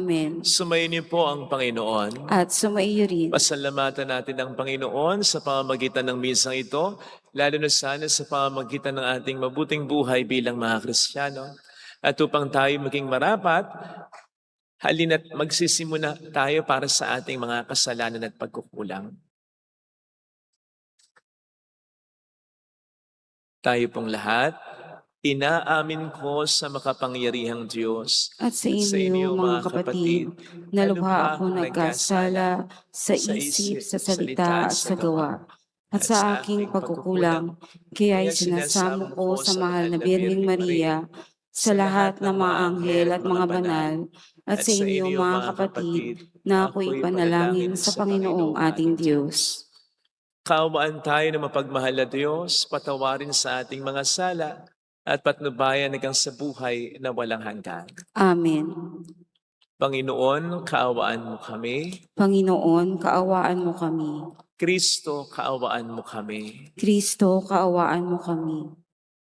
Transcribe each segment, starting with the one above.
Amen. Sumayin niyo po ang Panginoon. At sumaiyo rin. Pasalamatan natin ang Panginoon sa pamamagitan ng misang ito, lalo na sana sa pamamagitan ng ating mabuting buhay bilang mga Kristiyano. At upang tayo maging marapat, halina't magsisimula tayo para sa ating mga kasalanan at pagkukulang. Tayo pong lahat, inaamin ko sa makapangyarihang Diyos At sa inyo, mga kapatid, na lubha ako nagkasala sa isip, sa salita at sa gawa, at sa aking pagkukulang, kaya'y sinasamo ko sa mahal na Birheng Maria, sa lahat ng mga anghel at mga banal, at sa inyo, mga kapatid, na ako'y panalangin sa Panginoong ating Diyos. Kaawaan tayo ng mapagmahal na Diyos, patawarin sa ating mga sala, at patnubayan hanggang sa buhay na walang hanggan. Amen. Panginoon, kaawaan mo kami. Panginoon, kaawaan mo kami. Kristo, kaawaan mo kami. Kristo, kaawaan mo kami.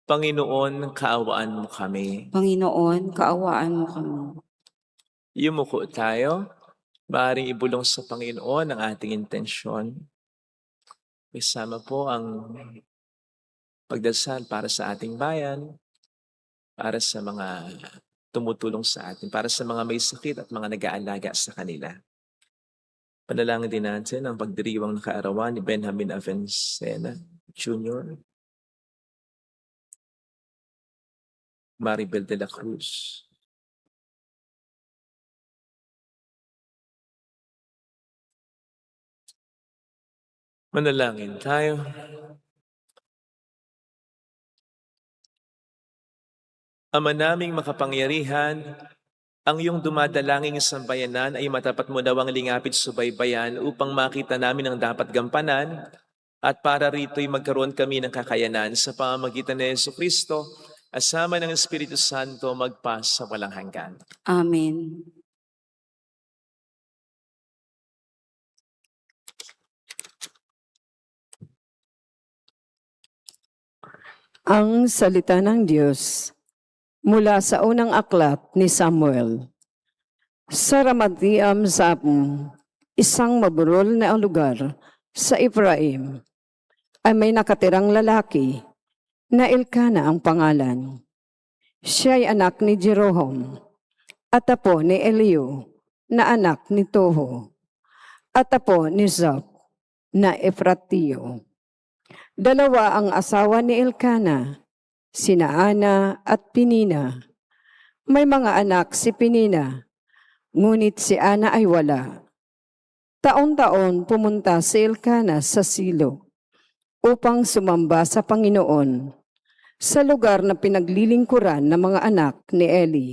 Panginoon, kaawaan mo kami. Panginoon, kaawaan mo kami. Yumuko tayo. Maaaring ibulong sa Panginoon ang ating intensyon. Isama po ang pagdasal para sa ating bayan, para sa mga tumutulong sa atin, para sa mga may sakit at mga nag-aalaga sa kanila. Panalangin din natin ang pagdiriwang na kaarawan ni Benjamin Avencena Jr., Maribel de la Cruz. Manalangin tayo. Ama naming makapangyarihan, ang iyong dumadalangin sambayanan ay matapat mo daw ang lingapit subaybayan upang makita namin ang dapat gampanan at para rito'y magkaroon kami ng kakayanan sa pamamagitan ni Jesucristo, asama ng Espiritu Santo magpa sa walang hanggan. Amen. Ang salita ng Diyos mula sa unang aklat ni Samuel. Sa Ramatiam Zapon, isang maburol na lugar sa Ephraim, ay may nakatirang lalaki na Elkana ang pangalan. Siya'y anak ni Jeroham at apo ni Eliu na anak ni Toho at apo ni Zap na Efratio. Dalawa ang asawa ni Elkana, sina Ana at Penina. May mga anak si Penina, ngunit si Ana ay wala. Taon-taon pumunta si Elkana sa Silo upang sumamba sa Panginoon sa lugar na pinaglilingkuran ng mga anak ni Eli,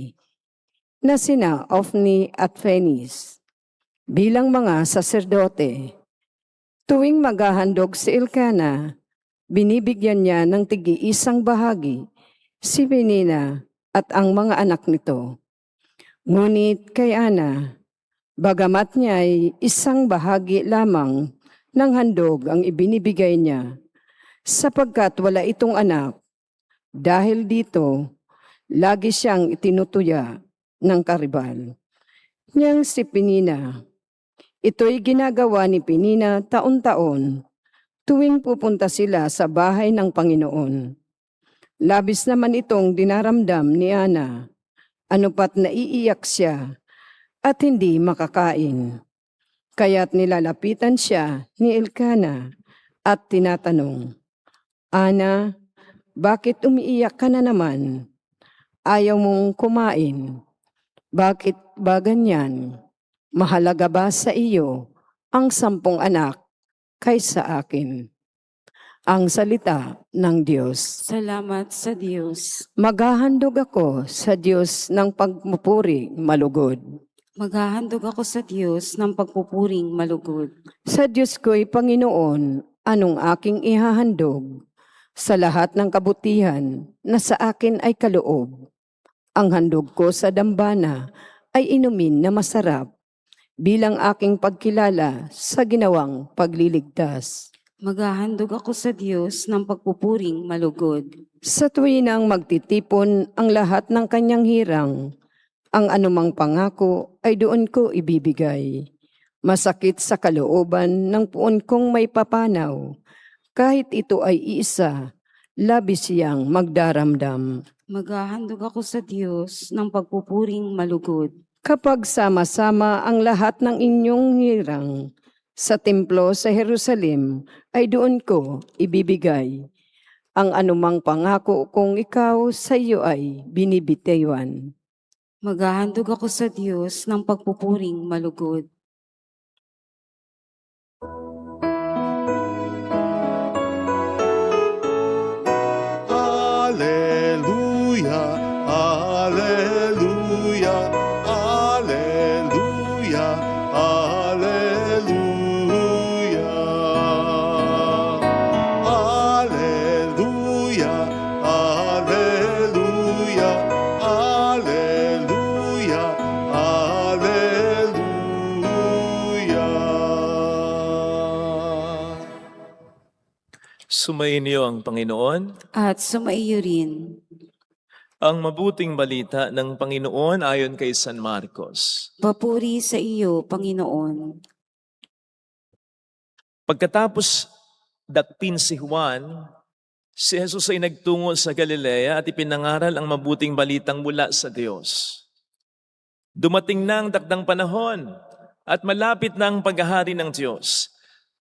na sina Ofni at Phenis, bilang mga saserdote. Tuwing maghahandog si Elkana, binibigyan niya ng tig-iisang bahagi si Penina at ang mga anak nito. Ngunit kay Ana, bagamat niya ay isang bahagi lamang ng handog ang ibinibigay niya, sapagkat wala itong anak. Dahil dito, lagi siyang itinutuya ng karibal. Niyang si Penina, ito'y ginagawa ni Penina taon-taon, tuwing pupunta sila sa bahay ng Panginoon. Labis naman itong dinaramdam ni Ana, anupat naiiyak siya at hindi makakain. Kaya't nilalapitan siya ni Elkana at tinatanong, Ana, bakit umiiyak ka na naman? Ayaw mong kumain. Bakit ba ganyan? Mahalaga ba sa iyo ang 10 anak kaysa akin? Ang salita ng Diyos. Salamat sa Diyos. Maghahandog ako sa Diyos ng pagpupuri malugod. Maghahandog ako sa Diyos ng pagpupuring malugod. Sa Diyos ko'y Panginoon, anong aking ihahandog? Sa lahat ng kabutihan na sa akin ay kaloob. Ang handog ko sa dambana ay inumin na masarap, bilang aking pagkilala sa ginawang pagliligtas. Maghahandog ako sa Diyos ng pagpupuring malugod. Sa tuwinang magtitipon ang lahat ng kanyang hirang, Ang anumang pangako ay doon ko ibibigay. Masakit sa kalooban ng puon kong may papanaw. Kahit ito ay isa, labis siyang magdaramdam. Maghahandog ako sa Diyos ng pagpupuring malugod. Kapag sama-sama ang lahat ng inyong hirang, sa templo sa Jerusalem ay doon ko ibibigay. Ang anumang pangako kung ikaw sa iyo ay binibitiwan. Maghahandog ako sa Diyos ng pagpupuring malugod. Alleluia, alleluia, alleluia, alleluia. Alleluia, alleluia, alleluia, alleluia. Sumainyo ang Panginoon. At sumaiyo rin. Ang mabuting balita ng Panginoon ayon kay San Marcos. Papuri sa iyo, Panginoon. Pagkatapos dakpin si Juan, si Jesus ay nagtungo sa Galilea at ipinangaral ang mabuting balitang mula sa Diyos. Dumating na ang takdang panahon at malapit na ang paghahari ng Diyos.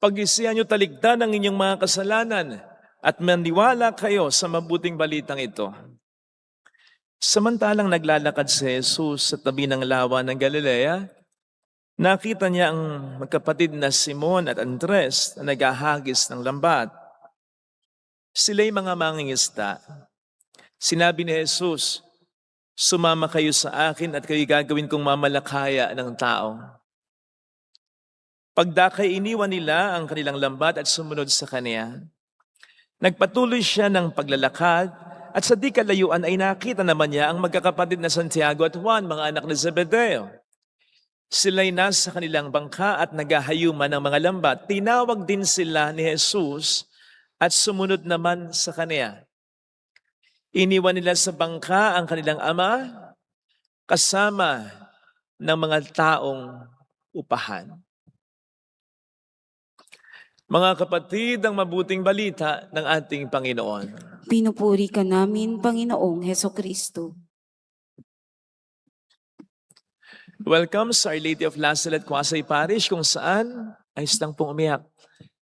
Pag-isihan niyo talikdan ang inyong mga kasalanan at maniwala kayo sa mabuting balitang ito. Samantalang naglalakad si Jesus sa tabi ng lawa ng Galilea, nakita niya ang magkapatid na Simon at Andres na naghahagis ng lambat. Sila'y mga mangingisda. Sinabi ni Jesus, "Sumama kayo sa akin at kayo gagawin kong mamalakaya ng tao." Pagdakay iniwan nila ang kanilang lambat at sumunod sa kaniya. Nagpatuloy siya ng paglalakad at sa di kalayuan ay nakita naman niya ang magkakapatid na Santiago at Juan, mga anak ni Zebedeo. Sila'y nasa kanilang bangka at naghahayuman ng mga lambat. Tinawag din sila ni Jesus at sumunod naman sa kaniya. Iniwan nila sa bangka ang kanilang ama kasama ng mga taong upahan. Mga kapatid, ang mabuting balita ng ating Panginoon. Pinupuri ka namin, Panginoong Hesukristo. Welcome sa Our Lady of Lazaret, Quasay Parish, kung saan ayos lang pong umiyak.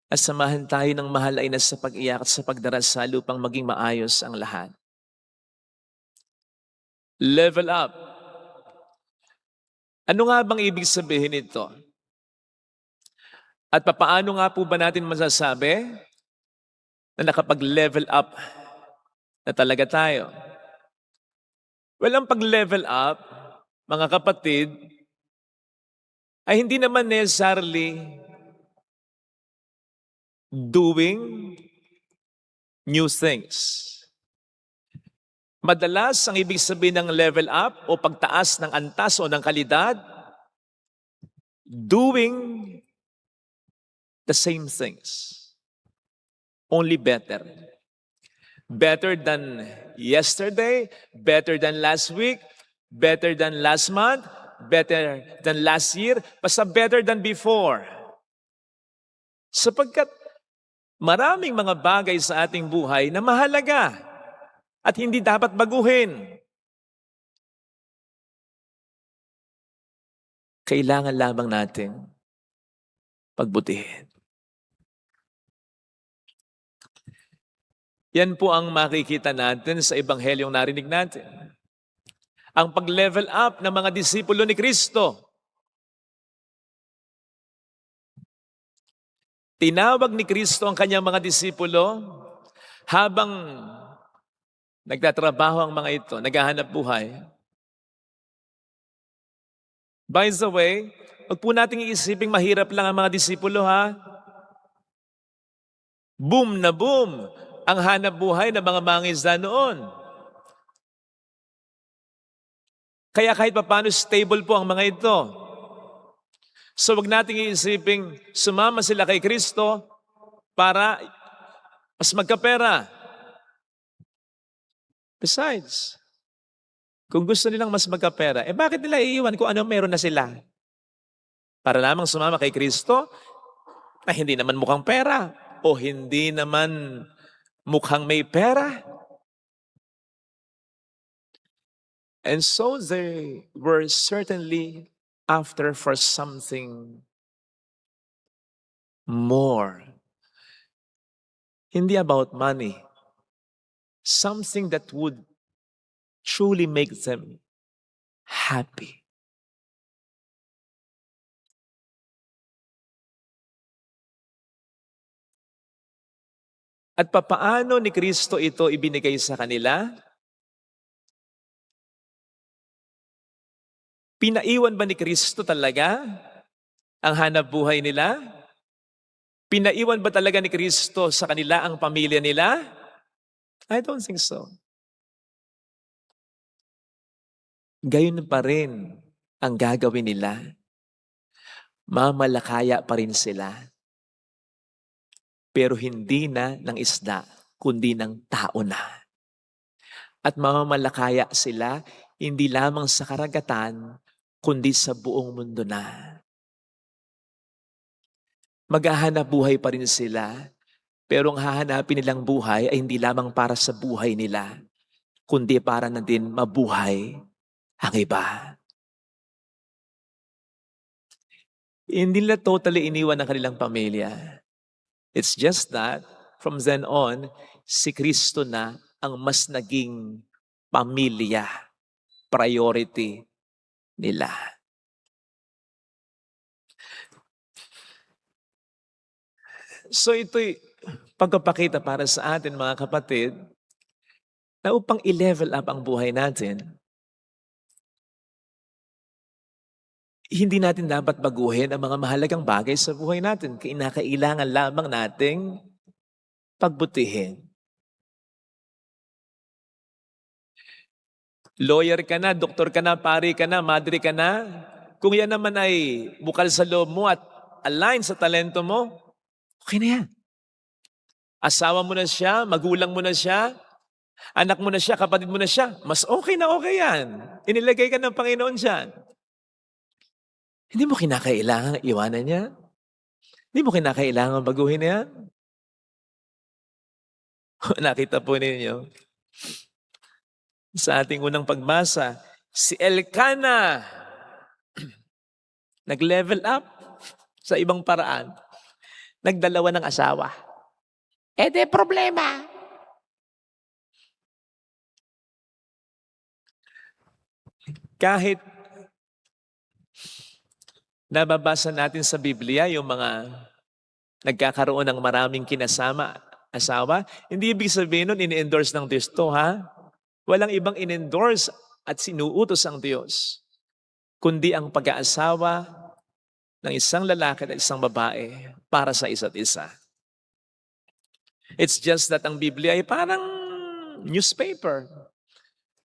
At samahan tayo ng mahal ay nasa pag-iyak at sa pagdarasal upang maging maayos ang lahat. Level up. Ano nga bang ibig sabihin nito? At papaano nga po ba natin masasabi na nakapag-level up na talaga tayo? Well, ang pag-level up, mga kapatid, ay hindi naman necessarily doing new things. Madalas, ang ibig sabihin ng level up o pagtaas ng antas o ng kalidad, doing the same things, only better. Better than yesterday, better than last week, better than last month, better than last year, basta better than before. Sapagkat maraming mga bagay sa ating buhay na mahalaga at hindi dapat baguhin. Kailangan lamang natin pagbutihin. Yan po ang makikita natin sa ebanghelyong narinig natin. Ang pag-level up ng mga disipulo ni Kristo. Tinawag ni Kristo ang kanyang mga disipulo habang nagtatrabaho ang mga ito, naghahanap buhay. By the way, huwag po nating iisiping mahirap lang ang mga disipulo, ha? Boom na boom ang hanap buhay ng mga mangingisda noon. Kaya kahit papaano stable po ang mga ito. So wag nating iisiping sumama sila kay Kristo para mas magkapera. Besides, Kung gusto nilang mas magkapera, bakit nila iiwan kung ano meron na sila? Para lamang sumama kay Kristo na hindi naman mukhang pera o hindi naman mukhang may pera. And so they were certainly after for something more. Hindi about money. Something that would truly make them happy. At papaano ni Kristo ito ibinigay sa kanila? Pinaiwan ba ni Kristo talaga ang hanap buhay nila? Pinaiwan ba talaga ni Kristo sa kanila ang pamilya nila? I don't think so. Gayon pa rin ang gagawin nila. Mamalakaya pa rin sila. Pero hindi na ng isda, kundi ng tao na. At mamamalakaya sila hindi lamang sa karagatan, kundi sa buong mundo na. Maghahanap buhay pa rin sila, pero ang hahanapin nilang buhay ay hindi lamang para sa buhay nila, kundi para na din mabuhay ang iba. Hindi nila totally iniwan ang kanilang pamilya. It's just that, from then on, si Kristo na ang mas naging pamilya, priority nila. So ito'y pagpapakita para sa atin mga kapatid, na upang i-level up ang buhay natin, hindi natin dapat baguhin ang mga mahalagang bagay sa buhay natin. Kinakailangan lamang nating pagbutihin. Lawyer ka na, doktor ka na, pari ka na, madre ka na. Kung yan naman ay bukal sa loob mo at align sa talento mo, okay na yan. Asawa mo na siya, magulang mo na siya, anak mo na siya, kapatid mo na siya, mas okay na okay yan. Inilagay ka ng Panginoon dyan. Hindi mo kinakailangan iwanan yan. Hindi mo kinakailangan baguhin yan. Nakita po ninyo, sa ating unang pagbasa, si Elkanah nag-level up sa ibang paraan. Nagdalawa ng asawa. De problema. Kahit nababasa natin sa Biblia yung mga nagkakaroon ng maraming kinasama asawa, hindi ibig sabihin nun ini-endorse ng Diyos to, ha? Walang ibang in-endorse at sinuutos ang Diyos, kundi ang pag-aasawa ng isang lalaki at isang babae para sa isa't isa. It's just that ang Biblia ay parang newspaper.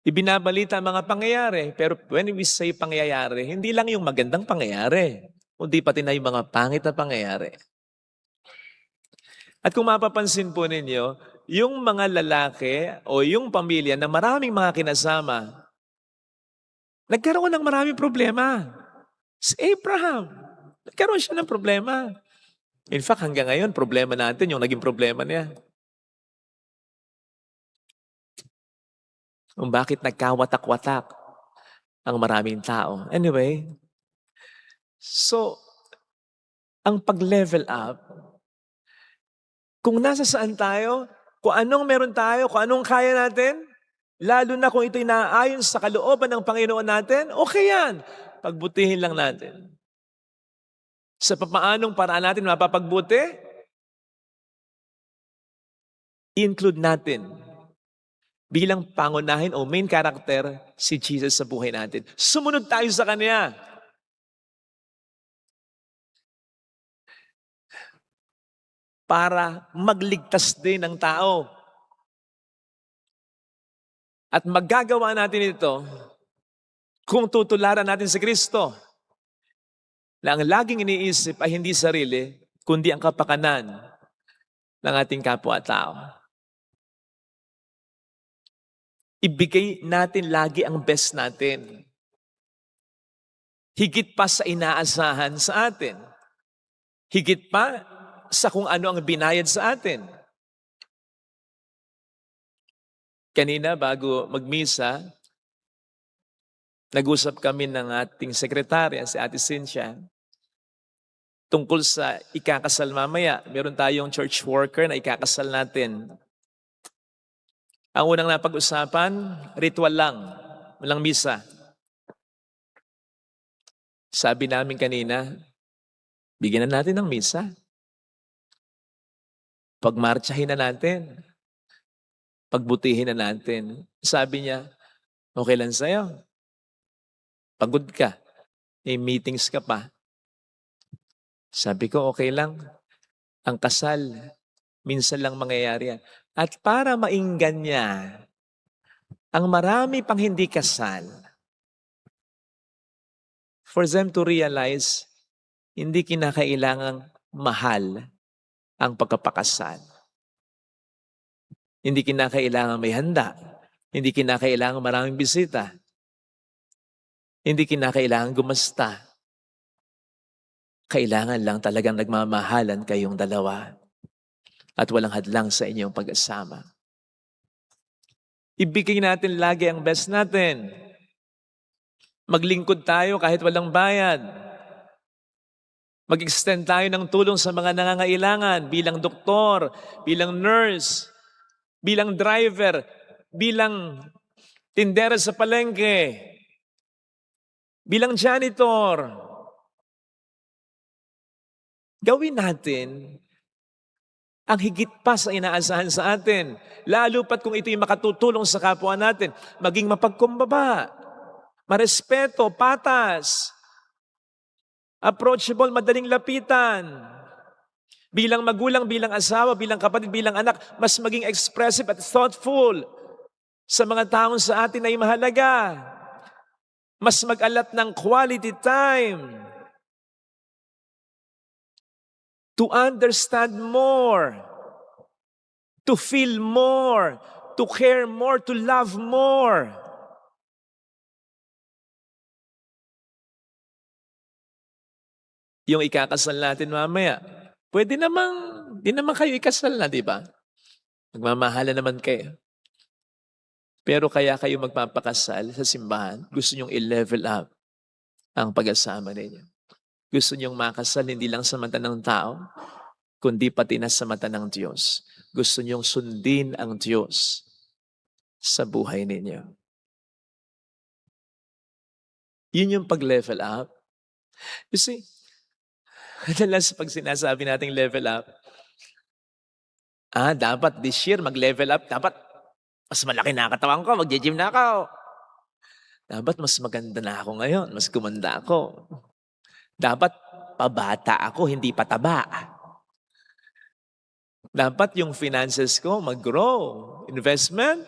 Ibinabalita ang mga pangyayari, pero when we say pangyayari, hindi lang yung magandang pangyayari, kundi pati na yung mga pangit na pangyayari. At kung mapapansin po ninyo, yung mga lalaki o yung pamilya na maraming mga kinasama, nagkaroon ng maraming problema. Si Abraham, nagkaroon siya ng problema. In fact, hanggang ngayon, problema natin yung naging problema niya. Kung bakit nagkawatak-watak ang maraming tao. Anyway, so, ang pag-level up, kung nasa saan tayo, kung anong meron tayo, kung anong kaya natin, lalo na kung ito'y naaayon sa kalooban ng Panginoon natin, okay yan. Pagbutihin lang natin. Sa papaanong paraan natin mapapagbuti, include natin bilang pangunahin o main character si Jesus sa buhay natin. Sumunod tayo sa Kanya. Para magligtas din ng tao. At magagawa natin ito kung tutularan natin si Kristo. Na ang laging iniisip ay hindi sarili, kundi ang kapakanan ng ating kapwa-tao. ibigay natin lagi ang best natin. Higit pa sa inaasahan sa atin. Higit pa sa kung ano ang binayad sa atin. Kanina bago magmisa, nag-usap kami ng ating sekretarya, si Ate Cynthia, tungkol sa ikakasal mamaya. Meron tayong church worker na ikakasal natin. Ang unang napag-usapan, ritual lang, walang misa. Sabi namin kanina, bigyan na natin ng misa. Pagmartsahin na natin. Pagbutihin na natin. Sabi niya, okay lang sa'yo. Pagod ka. May meetings ka pa. Sabi ko, okay lang. Ang kasal, minsan lang mangyayari yan. At para mainggan niya, ang marami pang hindi kasal, for them to realize, hindi kinakailangang mahal ang pagkapakasal. Hindi kinakailangan may handa. Hindi kinakailangan maraming bisita. Hindi kinakailangan gumasta. Kailangan lang talagang nagmamahalan kayong dalawa at walang hadlang sa inyong pag-asama. Ibigay natin lagi ang best natin. Maglingkod tayo kahit walang bayad. Mag-extend tayo ng tulong sa mga nangangailangan bilang doktor, bilang nurse, bilang driver, bilang tindera sa palengke, bilang janitor. Gawin natin ang higit pa sa inaasahan sa atin. Lalo pat kung ito'y makatutulong sa kapwa natin, maging mapagkumbaba, marespeto, patas, approachable, madaling lapitan. Bilang magulang, bilang asawa, bilang kapatid, bilang anak, mas maging expressive at thoughtful sa mga taong sa atin ay mahalaga. Mas mag-alat ng quality time. To understand more. To feel more. To care more. To love more. Yung ikakasal natin mamaya, pwede namang, di naman kayo ikasal na, di ba? Nagmamahala naman kayo. Pero kaya kayo magpapakasal sa simbahan, gusto nyong i-level up ang pag-asama ninyo. Gusto nyong makasal hindi lang sa mata ng tao, kundi pati na sa mata ng Diyos. Gusto nyong sundin ang Diyos sa buhay ninyo. Yun yung pag-level up. You see, madalas pag sinasabi nating level up, dapat this year mag-level up, dapat mas malaki na katawan ko, mag-gym na ako. Dapat mas maganda na ako ngayon, mas gumanda ako. Dapat pabata ako, hindi pataba. Dapat yung finances ko mag-grow. Investment,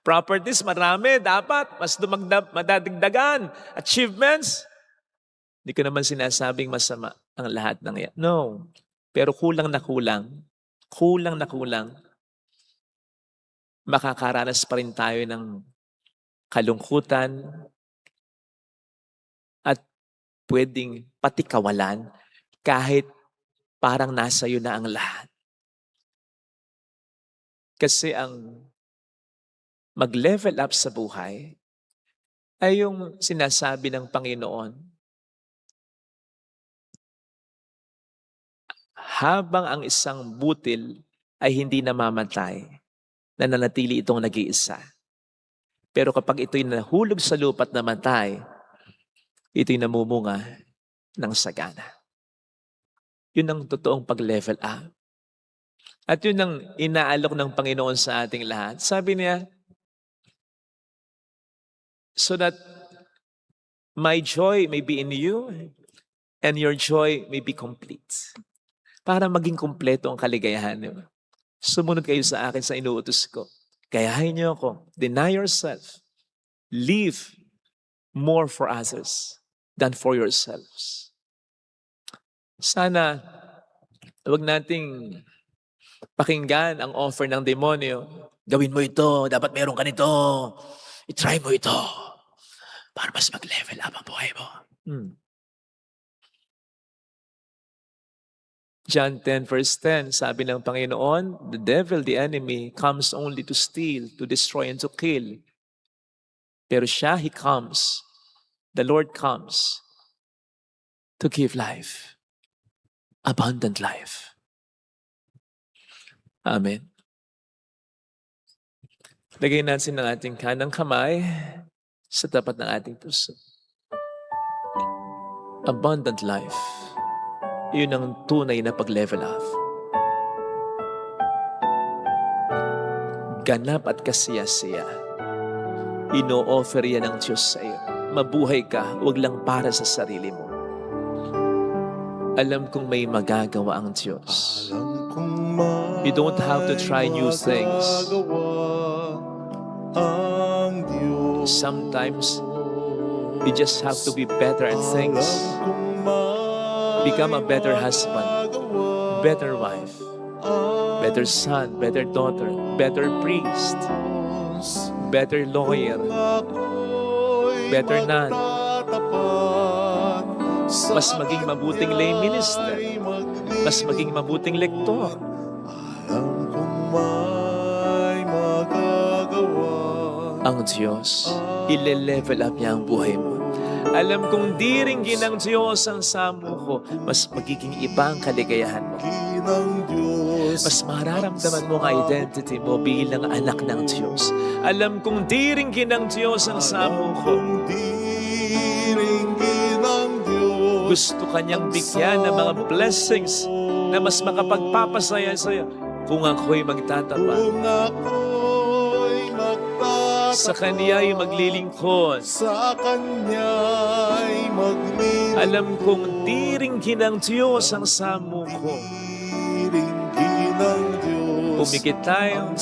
properties, marami. Dapat mas madadagdagan. Achievements. Hindi ko naman sinasabing masama ang lahat ng yan. No. Pero kulang na kulang, makakaranas pa rin tayo ng kalungkutan at pwedeng pati kawalan kahit parang nasa iyo na ang lahat. Kasi ang mag-level up sa buhay ay yung sinasabi ng Panginoon, habang ang isang butil ay hindi namamatay, nananatili itong nag-iisa. Pero kapag ito'y nahulog sa lupa at namatay, ito'y namumunga ng sagana. Yun ang totoong pag-level up. At yun ang inaalok ng Panginoon sa ating lahat. Sabi niya, so that my joy may be in you and your joy may be complete. Para maging kompleto ang kaligayahan niyo. Sumunod kayo sa akin sa inuutos ko. Gayahin niyo ako. Deny yourself. Live more for others than for yourselves. Sana, huwag nating pakinggan ang offer ng demonyo. Gawin mo ito, dapat meron ka nito. I-try mo ito para mas mag-level up ang buhay mo. John 10 verse 10, sabi ng Panginoon, the devil, the enemy, comes only to steal, to destroy, and to kill. Pero siya, he comes, the Lord comes to give life, abundant life. Amen. Lagay natin ang ating kanang kamay sa tapat ng ating puso. Abundant life. Yun ang tunay na pag-level up. Ganap at kasiya-siya. Ino-offer yan ng Diyos sa iyo. Mabuhay ka, wag lang para sa sarili mo. Alam kong may magagawa ang Diyos. You don't have to try new things. Sometimes, you just have to be better at things. Become a better husband, better wife, better son, better daughter, better priest, better lawyer, better nun. Mas maging mabuting lay minister, mas maging mabuting lektor. Ang Diyos, ile-level up niya ang buhay mo. Alam kong di ringgin ng Diyos ang samo ko, mas magiging iba ang kaligayahan mo. Mas mararamdaman mo ang identity mo bilang anak ng Diyos. Alam kong di ringgin ng Diyos ang samo ko. Gusto kanyang bigyan ng mga blessings na mas makapagpapasaya sa'yo kung ako'y magtatapa. Sa Kanya'y maglilingkod. Sa Kanya'y maglilingkod. Alam kong di ringgin ng Diyos ang samo ko. Pumikit tayo.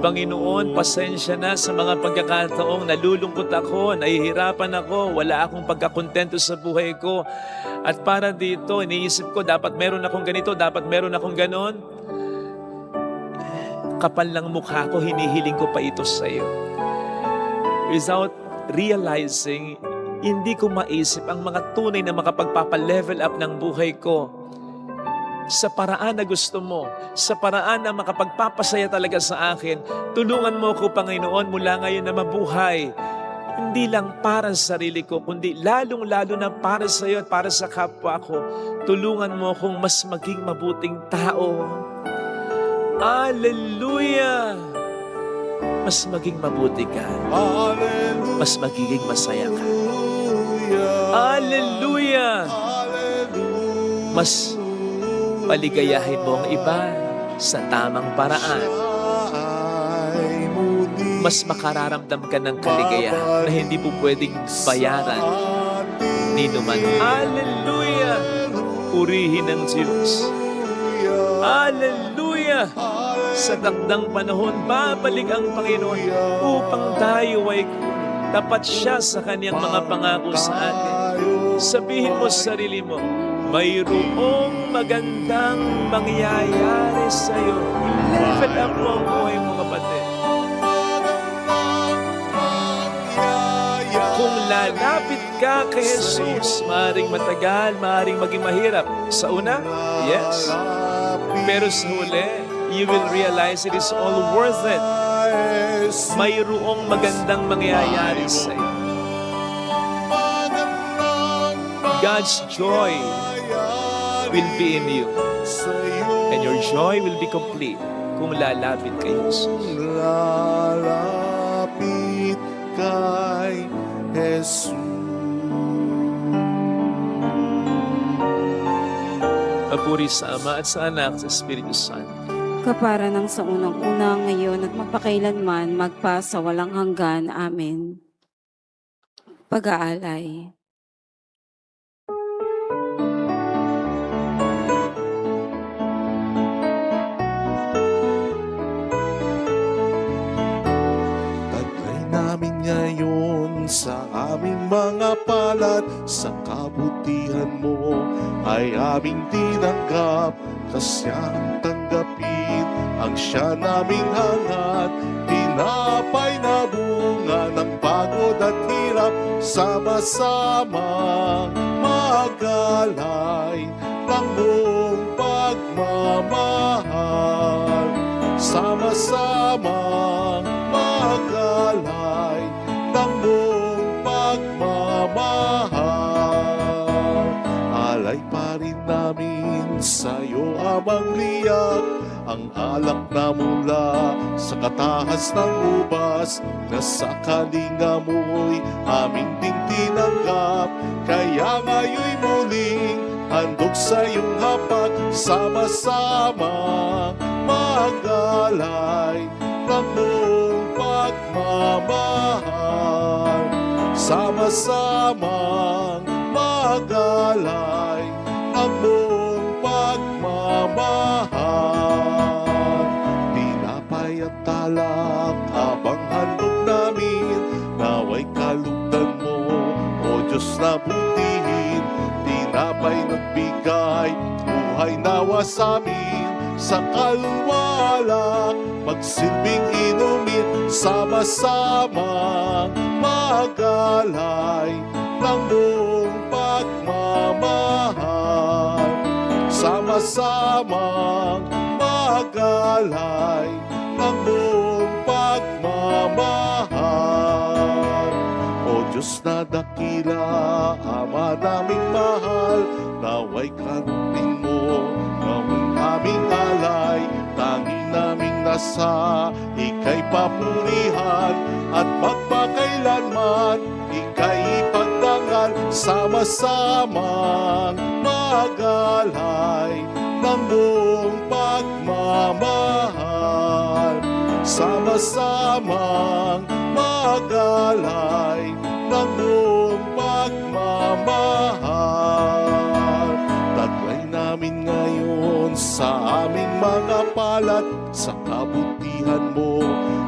Panginoon, pasensya na sa mga pagkakataong nalulungkot ako, nahihirapan ako, wala akong pagkakontento sa buhay ko. At para dito, iniisip ko, dapat meron akong ganito, dapat meron akong ganon. Kapal ng mukha ko, hinihiling ko pa ito sa iyo. Without realizing, hindi ko maisip ang mga tunay na makapagpapa-level up ng buhay ko sa paraan na gusto mo, sa paraan na makapagpapasaya talaga sa akin. Tulungan mo ko, Panginoon, mula ngayon na mabuhay. Hindi lang para sa sarili ko, kundi lalong-lalo na para sa iyo at para sa kapwa ko. Tulungan mo kong mas maging mabuting tao. Hallelujah! Mas maging mabuti ka. Mas magiging masaya ka. Hallelujah! Mas paligayahin mo ang iba sa tamang paraan. Mas makararamdam ka ng kaligayahan na hindi po pwedeng bayaran ni numan. Hallelujah! Purihin ang Diyos. Hallelujah! Sa takdang panahon, babalik ang Panginoon upang tayo ay tapat siya sa Kanyang mga pangako sa atin. Sabihin mo sa sarili mo, mayroong magandang mangyayari sa iyo. Level up mo ang buhay mo, kapatid. Kung lalapit ka kay Jesus, maaaring matagal, maaaring maging mahirap. Sa una, yes. Pero sa huli, you will realize it is all worth it. Mayroong magandang mangyayari sa iyo. God's joy will be in you. And your joy will be complete kung lalapit kay Jesus. Lalapit kay Jesus. Papuri sa Ama at sa Anak at sa Espiritu Santo. Kapara ng sa unang-una ngayon at magpakailanman, magpa sa walang hanggan. Amen. Pag-aalay. Taglay namin ngayon sa aming mga palad, sa kabutihan mo ay aming tinanggap, kasyang tanggapin ang siya naming hangat. Tinapay na bunga ng pagod at hirap, sama-sama magalay ng buong pagmamahal. Sama-sama magalay ng buong pagmamahal. Alay pa rin namin sa'yo, Amang Liyak, ang alak na mula sa katahas ng ubas, na sa kalinga mo'y aming ding tinanggap. Kaya ngayon'y muling handog sa iyong hapak, sama-sama magalay ng buong pagmamahal. Sama-samang magalay ng buong pagmamahal. Tinapay at talak habang handog namin, naway kalugdan mo, O Diyos na butihin. Tinapay nagbigay, buhay nawa sa amin, sa kalwalak magsilbing inumin. Sama-samang magalay ng buong pagmamahal. Sama-samang magalay ng buong pagmamahal. O Diyos na dakila, Ama naming mahal, naway kanupin mo ng aming alay. Tangi naming nasa ika'y papurihan, at magpakailanman ika'y ipagdangal. Sama-samang magalay ng buong pagmamahal. Sama-samang magalay ng buong pagmamahal. Taglay namin ngayon sa aming mga palat, sa kabutihan mo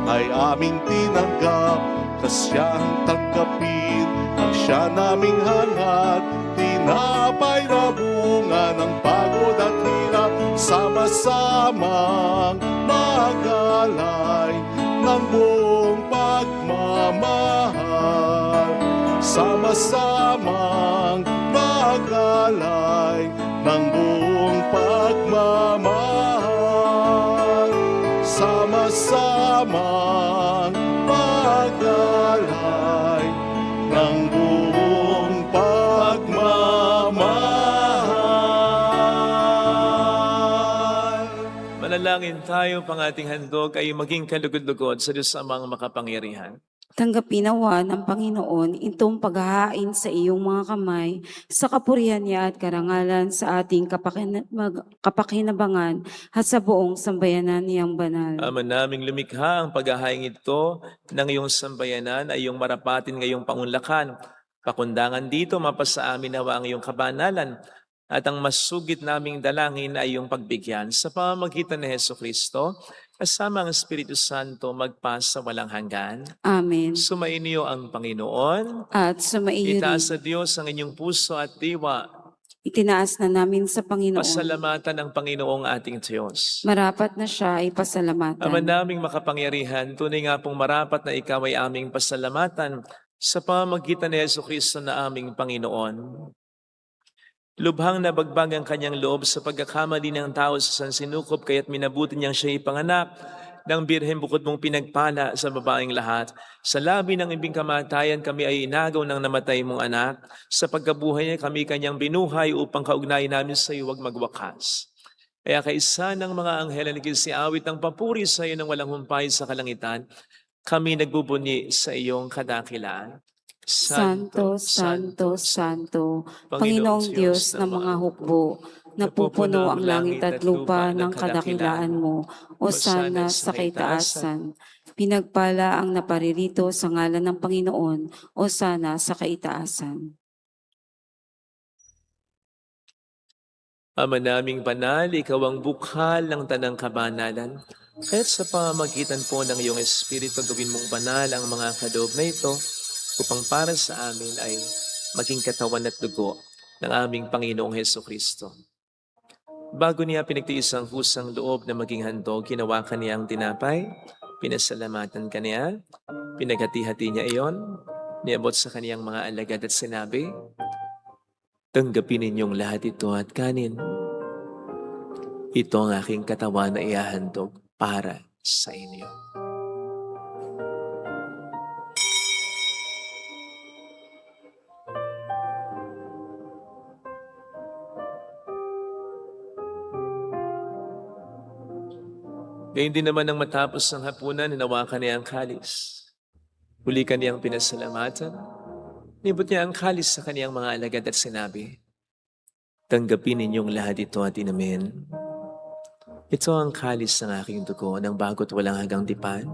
ay aming tinanggap, kasyang tanggapin ang siya naming hangat. Tinapay na bunga ng pagod at hirap, sama-samang magalay ng buong pagmamahal. Sama-samang magalay ng buong pagmamahal. Sama-samang magalay ng buong pagmamahal. Manalangin tayo, pang ating handog ay maging kalugod-lugod sa Diyos Amang makapangyarihan. Tanggapin nawa ng Panginoon itong paghahain sa iyong mga kamay sa kapurihan niya at karangalan sa ating kapakinabangan at sa buong sambayanan niyang banal. Ama naming lumikha, ang paghahaing ito ng iyong sambayanan ay iyong marapatin ngayong pangunlakan. Pakundangan dito, mapasa amin nawa ang iyong kabanalan, at ang masugit naming dalangin ay iyong pagbigyan sa pamamagitan ni Jesucristo, kasama ang Espiritu Santo magpasa walang hanggan. Amen. Sumainyo ang Panginoon. At sumaiyo Itaas rin. sa Diyos ang inyong puso at diwa. Itinaas na namin sa Panginoon. Pasalamatan ang Panginoong ating Diyos. Marapat na siya ay pasalamatan. Ama naming makapangyarihan, tunay nga pong marapat na ikaw ay aming pasalamatan sa pamamagitan ni Jesucristo na aming Panginoon. Lubhang nabagbag ang kanyang loob sa pagkakamali ng tao sa sansinukob, kaya't minabuti niyang siya ipanganak ng Birhen bukod mong pinagpala sa babaeng lahat. Sa labi ng ibing kamatayan kami ay inagaw ng namatay mong anak. Sa pagkabuhay niya kami kanyang binuhay upang kaugnayan namin sa iyo wag magwakas. Kaya kaisa ng mga anghel na nagsiawit ng papuri sa iyo ng walang humpay sa kalangitan, kami nagbubunyi sa iyong kadakilaan. Santo, Santo, Santo, Panginoong Diyos ng mga hukbo, napupuno ang langit at lupa ng kadakilaan mo, o sana sa kaitaasan. Pinagpala ang naparirito sa ngalan ng Panginoon, o sana sa kaitaasan. Ama naming banal, ikaw ang bukhal ng tanang kabanalan. Kaya't sa pamamagitan po ng iyong Espiritu, gawin mong banal ang mga kaloob na ito, upang para sa amin ay maging katawan at dugo ng aming Panginoong Hesukristo. Bago niya pinagtiis ang kusang loob na maging handog, hinawakan niya ang tinapay, pinasalamatan kaniya, pinaghati-hati niya iyon, niabot sa kaniyang mga alagad at sinabi, "Tanggapin ninyong lahat ito at kanin. Ito ang aking katawan na ihahandog para sa inyo." Gayun din naman nang matapos ang hapunan, hinawakan niya ang kalis. Huli kaniyang pinasalamatan. Nibot niya ang kalis sa kaniyang mga alagad at sinabi, "Tanggapin ninyong lahat ito at inumin. Ito ang kalis ng aking dugo ng bago't walang hanggang tipan.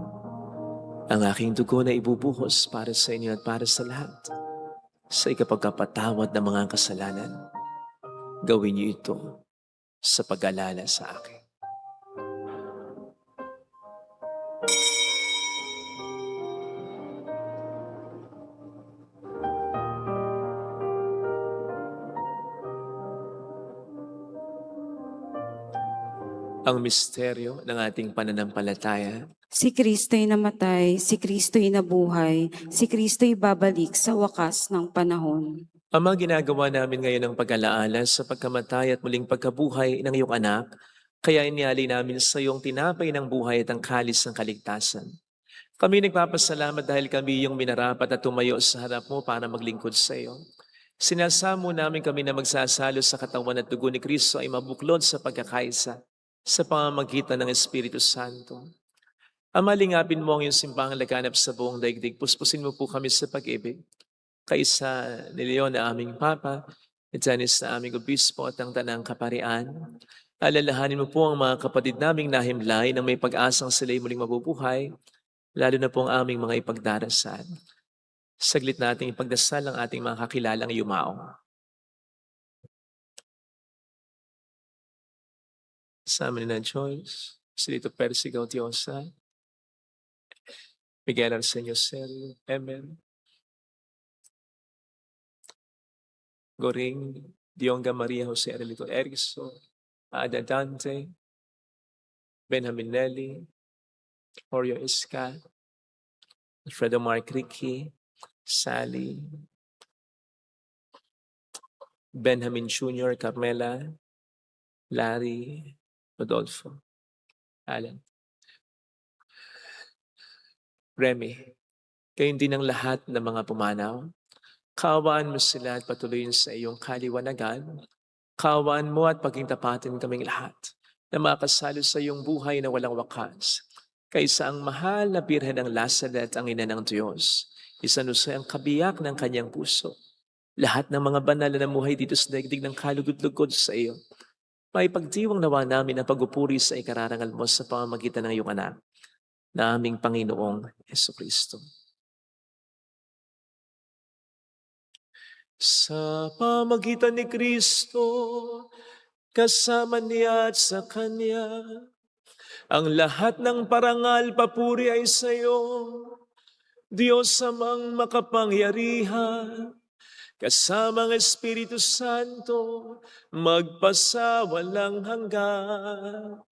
Ang aking dugo na ibubuhos para sa inyo at para sa lahat. Sa ikapagkapatawad ng mga kasalanan, gawin niyo ito sa pag-alala sa akin." Ang misteryo ng ating pananampalataya. Si Kristo'y namatay, si Kristo'y nabuhay, si Kristo'y babalik sa wakas ng panahon. Ama, ginagawa namin ngayon ang pag-alaala sa pagkamatay at muling pagkabuhay ng iyong anak, kaya inialay namin sa iyong tinapay ng buhay at ang kalis ng kaligtasan. Kami nagpapasalamat dahil kami iyong minarapat at tumayo sa harap mo para maglingkod sa iyo. Sinasamo namin kami na magsasalo sa katawan at dugo ni Kristo ay mabuklod sa pagkakaisa sa pamamagitan ng Espiritu Santo. Ama, lingapin mo ang iyong simbahang laganap sa buong daigdig. Puspusin mo po kami sa pag-ibig. Kaisa ni Leon na aming Papa, ni Janice na aming Obispo at ang Tanang Kaparian. Alalahanin mo po ang mga kapatid naming nahimlay na may pag-asang sila'y muling mabubuhay, lalo na po ang aming mga ipagdarasal. Saglit nating ipagdasal ang ating mga kakilalang yumaong. Sa amin na Joyce, Silito Persico Diosa, Miguel Arsenio Cel, Emen, Goring, Dionga Maria Jose Arelito Ergso, Ada Dante, Benjamin Nelly, Oreo Isca, Alfredo Mark Ricky, Sally, Benjamin Jr., Carmela, Larry, Rodolfo, Alan, Remy, gayon din ang lahat ng mga pumanaw. Kaawaan mo sila at patuloyin sa iyong kaliwanagan. Kaawaan mo at pagingtapatin kaming lahat na makasalo sa iyong buhay na walang wakas. Kaysa ang mahal na Birhen ng Lazaret, ang ina ng Diyos, isanusay ang kabiyak ng kanyang puso. Lahat ng mga banal na namuhay dito sa daigdig ng kalugod-lugod sa iyo. May pagdiwang nawa namin ang pagupuri sa ikararangal mo sa pamamagitan ng iyong anak, na aming Panginoong Hesukristo. Sa pamamagitan ni Kristo, kasama niya at sa Kanya, ang lahat ng parangal papuri ay sa iyo, Diyos amang makapangyarihan, kasama ang Espiritu Santo, magpasawalang hanggan.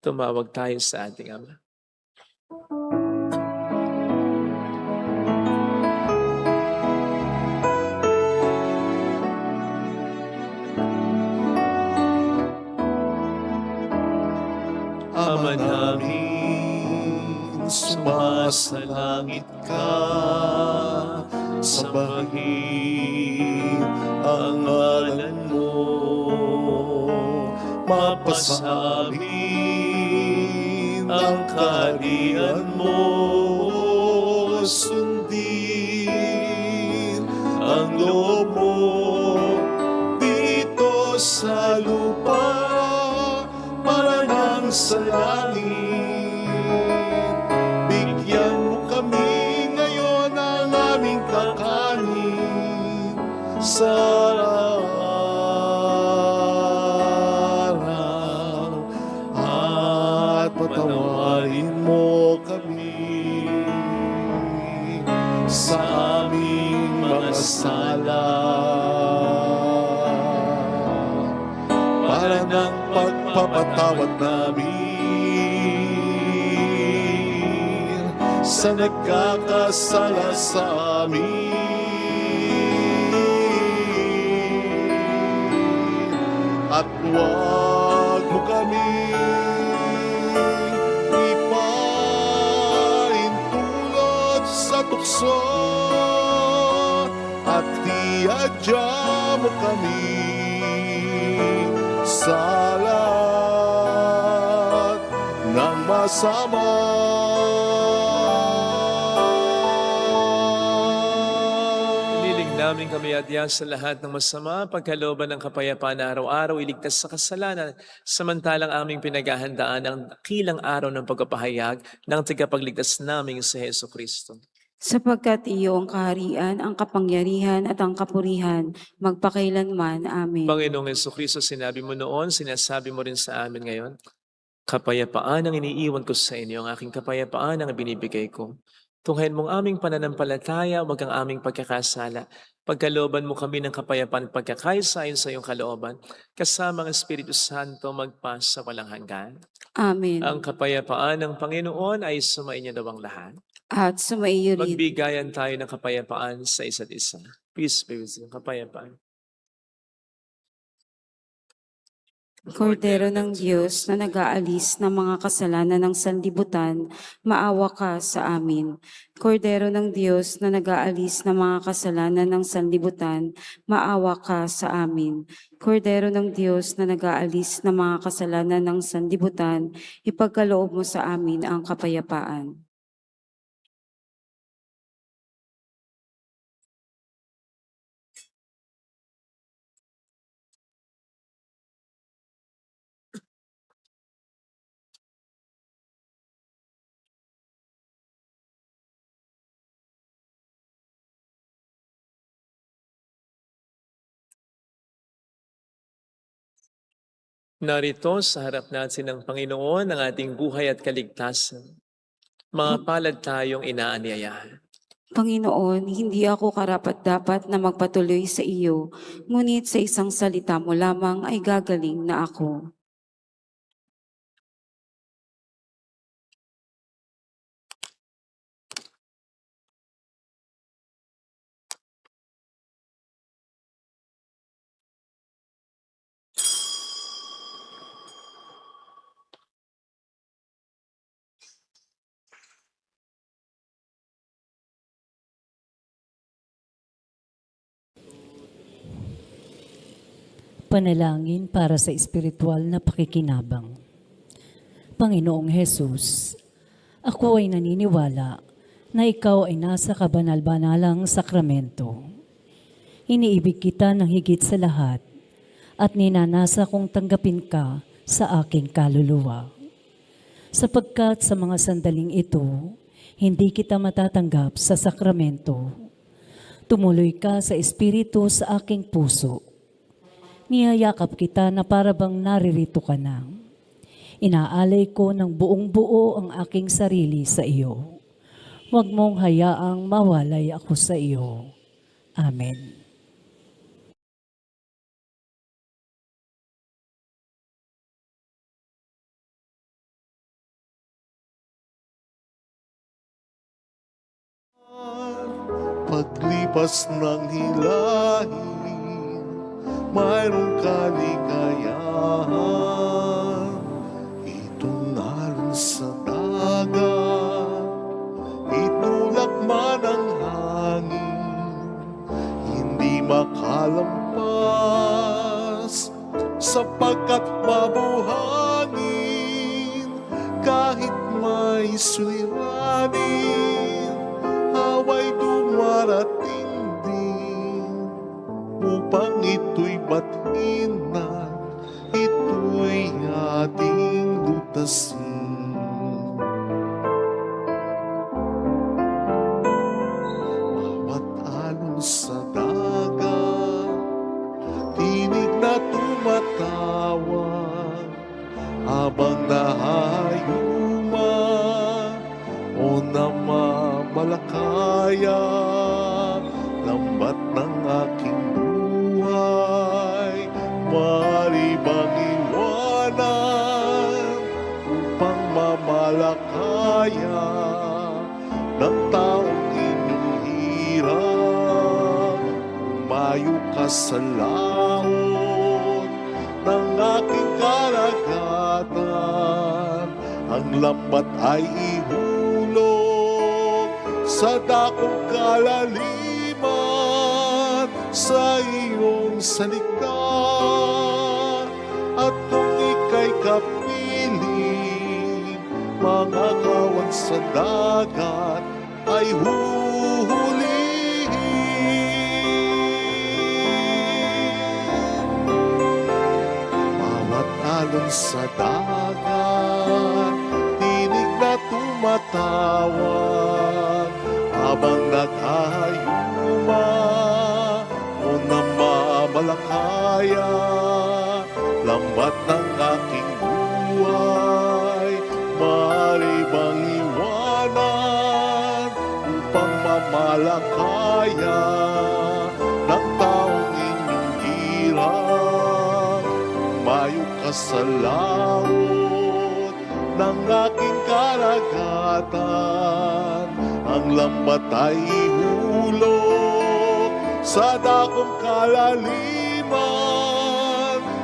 Tumawag tayo sa ating Ama. Ama namin, sumasalangit ka, sambahin ang ngalan mo, mapasamin ang kaharian mo, sundin ang loob mo dito sa lupa para nang sa langit. Bigyan mo kami ngayon ng aming kakanin sa araw, at patawarin mo kami sa aming mga sala, para ng pagpapatawad namin sa nagkakasala sa amin. At huwag mo kami ipaintulot sa tukso, at iadya mo kami sa lahat ng masama. Iniling namin kami adya sa lahat ng masama, pagkalooban ng kapayapaan na araw-araw, iligtas sa kasalanan, samantalang aming pinaghahandaan ang kilang araw ng pagpapahayag ng tagapagligtas naming si Heso Kristo. Sapagkat iyo ang kaharian, ang kapangyarihan at ang kapurihan, magpakailanman. Amen. Panginoong Heso Kristo, sinabi mo noon, sinasabi mo rin sa amin ngayon, kapayapaan ang iniiwan ko sa inyo, ang aking kapayapaan ang binibigay ko. Tunghayin mong aming pananampalataya, wag ang aming pagkakasala. Pagkalooban mo kami ng kapayapaan at pagkakaisa sa iyong kalooban, kasama ang Espiritu Santo magpa sa walang hanggan. Amen. Ang kapayapaan ng Panginoon ay sumainyo daw ang lahat. At sumaiyo rin. Magbigayan tayo ng kapayapaan sa isa't isa. Peace be with you. Kapayapaan. Kordero ng Diyos na nag-aalis ng mga kasalanan ng sanlibutan, maawa ka sa amin. Kordero ng Diyos na nag-aalis ng mga kasalanan ng sanlibutan, maawa ka sa amin. Kordero ng Diyos na nag-aalis ng mga kasalanan ng sanlibutan, ipagkaloob mo sa amin ang kapayapaan. Narito sa harap natin ng Panginoon ang ating buhay at kaligtasan. Mga palad tayong inaanyayahan. Panginoon, hindi ako karapat-dapat na magpatuloy sa iyo, ngunit sa isang salita mo lamang ay gagaling na ako. Panalangin para sa espiritual na pakikinabang. Panginoong Hesus, ako ay naniniwala na ikaw ay nasa kabanal-banalang sakramento. Iniibig kita ng higit sa lahat at ninanasa kong tanggapin ka sa aking kaluluwa. Sapagkat sa mga sandaling ito, hindi kita matatanggap sa sakramento. Tumuloy ka sa espiritu sa aking puso. Niyayakap kita na para bang naririto ka na. Inaalay ko ng buong buo ang aking sarili sa iyo. Huwag mong hayaang mawalay ako sa iyo. Amen. Paglipas ng hilahin, mayroong kaligayahan. Ito naroon sa dagat, itulak man ang hangin, hindi makalampas, sapagkat mabuhangin, kahit may suliranin, away dumarating din, upang ito'y batiin na, ito'y ating lutasin. Bawat Umayo ka sa laot ng aking karagatan. Ang lambat ay ihulog sa dakong kalaliman sa iyong salita. At kung ika'y kapiling, mga kawan sa dagat ay huhulihin. Bawat alon sa dagat, tinig na tumatawag, habang naghahayuma o namamalakaya. Lambat ng aking buhay, maaari bang iwanan upang mamalakaya ng taong inyong hirap? Umayo ka sa laot ng aking karagatan. Ang lambat ay ihulog sa dakong kalaliman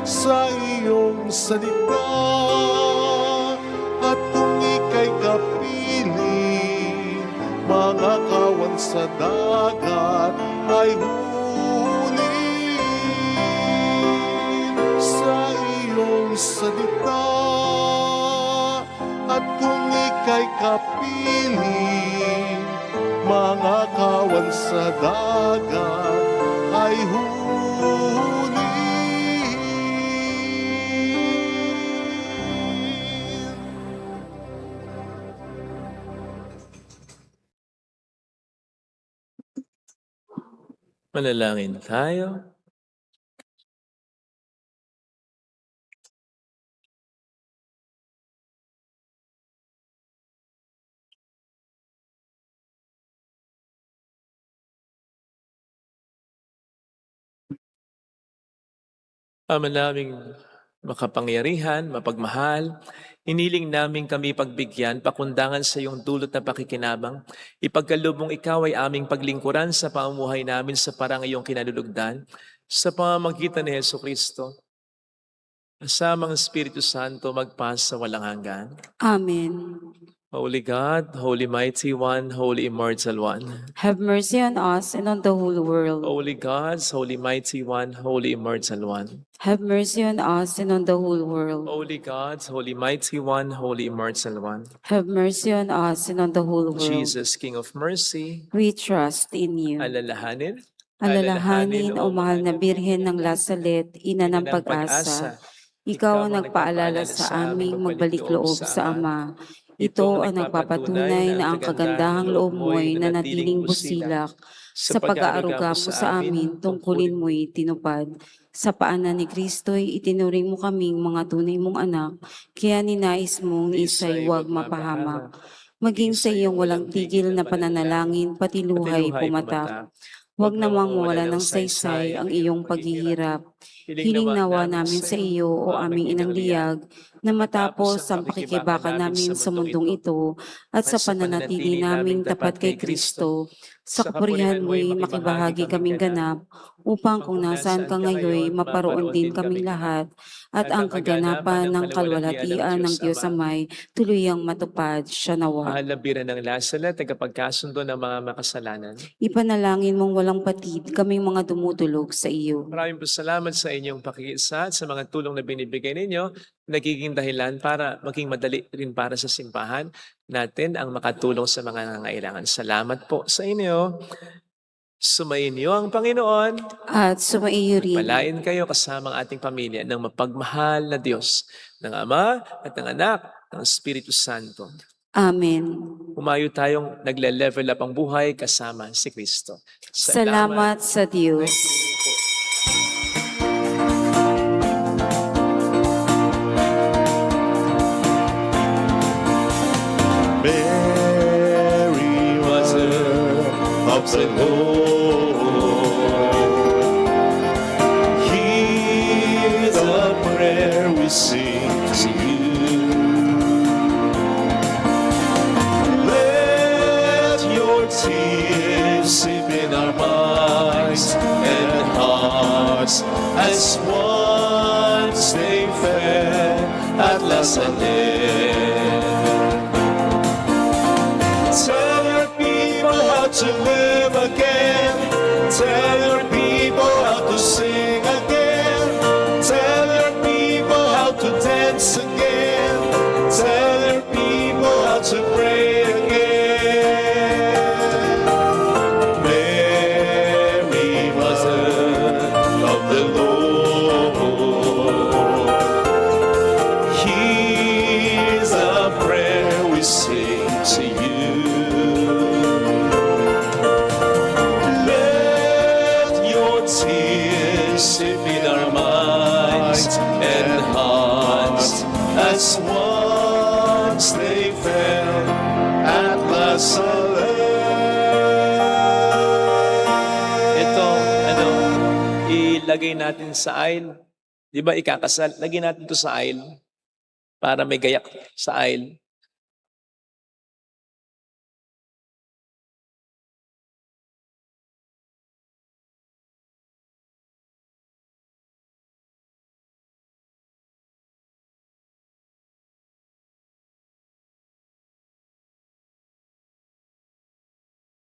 sa iyong salita. At kung ika'y kapiling, mga kawan sa dagat ay huhulihin sa iyong salita. At kung ika'y kapiling, mga kawan sa dagat ay huhulihin. Manalangin tayo. Ama naming makapangyarihan, mapagmahal, hiniling namin kami pagbigyan, pakundangan sa iyong dulot na pakikinabang. Ipagkaloob mong ikaw ay aming paglingkuran sa pamumuhay namin sa parang iyong kinalulugdan, sa pamamagitan ni Jesucristo. Kasamang Espiritu Santo magpas sa walang hanggan. Amen. Holy God, Holy Mighty One, Holy Immortal One. Have mercy on us and on the whole world. Holy Gods, Holy Mighty One, Holy Immortal One. Have mercy on us and on the whole world. Holy Gods, Holy Mighty One, Holy Immortal One. Have mercy on us and on the whole world. Jesus, King of Mercy, We trust in you. alalahanin, Alalahanin, O mahal na Birhen ng Lasalet, ina ng pag-asa, ikaw ang nagpaalala sa aming magbalik loob sa Ama. Ito ang nagpapatunay na ang kagandahang loob mo'y nanatiling busilak sa pag-aaruga mo sa amin, tungkulin mo'y tinupad. Sa paanan ni Kristo'y itinuring mo kaming mga tunay mong anak, kaya ninais mong isa'y huwag mapahamak. Maging sa iyong walang tigil na pananalangin, pati luhay pumatak. Huwag namang mawala ng saysay ang iyong paghihirap. Hiling nawa namin sa iyo, o aming inang liyag, na matapos ang pakikibaka namin sa mundong ito at sa pananatili naming tapat kay Kristo, sa kapurihan mo'y makibahagi kaming ganap, upang kung nasaan ka ngayon, maparoon din kaming lahat, at ang kaganapan ng kalwalhatian ng Diyos Amay, tuluyang matupad siya nawa. mahal na Birhen ng Lasalet, tagapagkasundo ng mga makasalanan. Ipanalangin mong walang patid kaming mga dumudulog sa iyo. Maraming po salamat sa inyong pakikiisa at sa mga tulong na binibigay ninyo, nagiging dahilan para maging madali rin para sa simbahan natin ang makatulong sa mga nangangailangan. Salamat po sa inyo. Sumainyo ang Panginoon. At sumaiyo rin. Palain kayo kasama ang ating pamilya ng mapagmahal na Diyos, ng Ama at ng Anak, ng Espiritu Santo. Amen. Humayo tayong nagle-level up ang buhay kasama si Kristo. Salamat sa Diyos. Mary, Mother of the Lord, hear the prayer we sing to you. Let your tears sip in our minds and hearts as once they fell at La Salle. Tell your people how to live again. Tell your people how to sing again. Tell your people how to dance again. Tell your people how to pray again. Mary, Mother of the Lord, here's a prayer we sing to you. Let your tears sip in our minds and hearts as once they fell at La Salle. Ito, ilagay natin sa aisle. Di ba ikakasal? Lagay natin ito sa aisle para may gayak sa aisle.